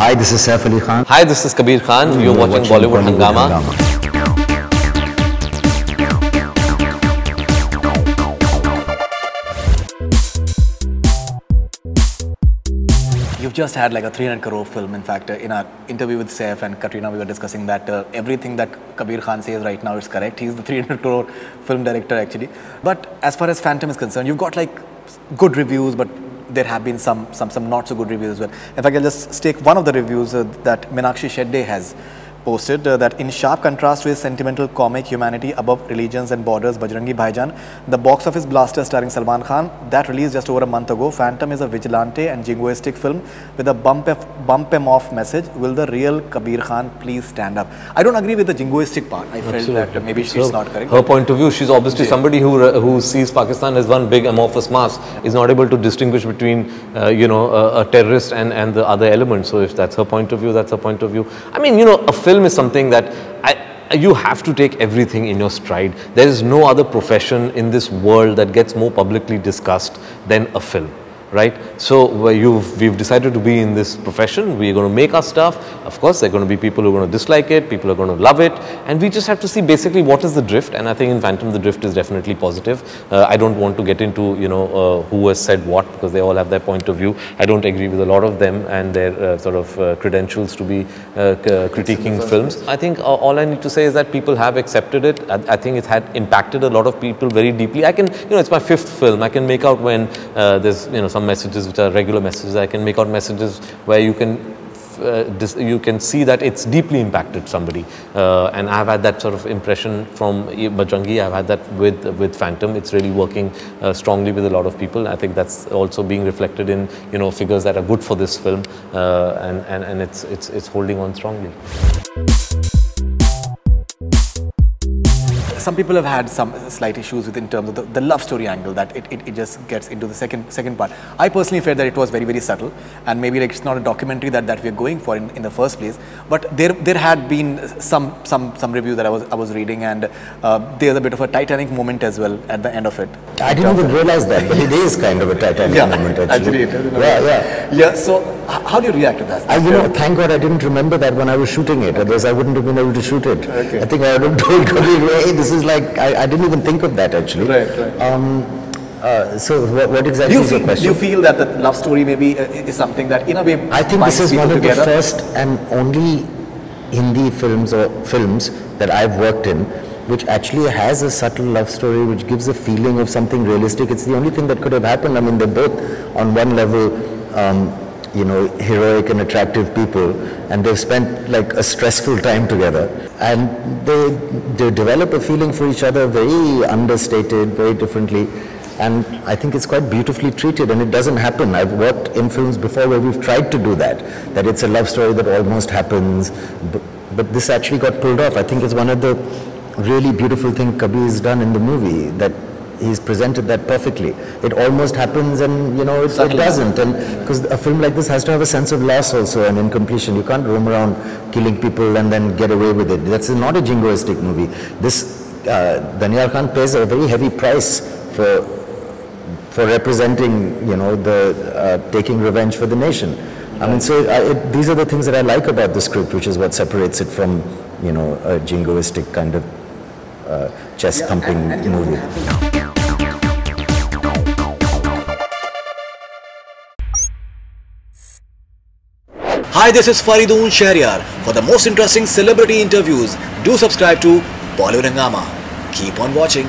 Hi, this is Saif Ali Khan. Hi, this is Kabir Khan. You're watching Bollywood Hungama. You've just had like a 300 crore film. In fact, in our interview with Saif and Katrina, we were discussing that everything that Kabir Khan says right now is correct. He's the 300 crore film director actually. But as far as Phantom is concerned, you've got like good reviews, but there have been some not so good reviews as well. In fact, I'll just take one of the reviews that Meenakshi Shetty has posted that in sharp contrast to his sentimental comic humanity above religions and borders, Bajrangi Bhaijaan, the box office blaster starring Salman Khan, that released just over a month ago, Phantom is a vigilante and jingoistic film with a bump em off message. Will the real Kabir Khan please stand up? I don't agree with the jingoistic part. I felt that maybe she's not correct. Her point of view, she's obviously somebody who sees Pakistan as one big amorphous mass, is not able to distinguish between a terrorist and the other elements. So if that's her point of view, that's her point of view. I mean, a film is something that you have to take everything in your stride. There is no other profession in this world that gets more publicly discussed than a film, right? So we've decided to be in this profession. We're going to make our stuff. Of course, there are going to be people who are going to dislike it, people are going to love it, and we just have to see basically what is the drift. And I think in Phantom the drift is definitely positive. I don't want to get into who has said what, because they all have their point of view. I don't agree with a lot of them and their sort of credentials to be critiquing films. I think all I need to say is that people have accepted it. I think it's had impacted a lot of people very deeply. I can, it's my 5th film. I can make out when there's some messages which are regular messages. I can make out messages where you can see that it's deeply impacted somebody, and I've had that sort of impression from Bajrangi. I've had that with Phantom. It's really working strongly with a lot of people. I think that's also being reflected in figures that are good for this film, and it's holding on strongly. Some people have had some slight issues with in terms of the love story angle, that it just gets into the second part. I personally felt that it was very, very subtle, and maybe like it's not a documentary that we're going for in the first place. But there had been some reviews that I was reading, and there's a bit of a Titanic moment as well at the end of it. I didn't even realize that, but it is kind of a Titanic moment actually. Yeah. So how do you react to that? Thank God I didn't remember that when I was shooting it. Otherwise I wouldn't have been able to shoot it. Okay. I think I would have told Kabir, hey, this is like, I didn't even think of that actually. Right. So what exactly is your question? Do you feel that the love story maybe is something that in a way I think this is one of the first and only Hindi films or films that I've worked in which actually has a subtle love story which gives a feeling of something realistic. It's the only thing that could have happened. I mean, they're both on one level heroic and attractive people, and they've spent like a stressful time together, and they develop a feeling for each other very understated, very differently, and I think it's quite beautifully treated, and it doesn't happen. I've worked in films before where we've tried to do that it's a love story that almost happens, but this actually got pulled off. I think it's one of the really beautiful things Kabir's done in the movie, that he's presented that perfectly. It almost happens, and it doesn't, and because a film like this has to have a sense of loss also and incompletion. You can't roam around killing people and then get away with it. That's not a jingoistic movie. This Daniel Khan pays a very heavy price for representing the taking revenge for the nation. I mean, so these are the things that I like about the script, which is what separates it from a jingoistic kind of chest thumping movie. Hi, this is Faridoon Shahryar. For the most interesting celebrity interviews, do subscribe to Bollywood Hungama. Keep on watching.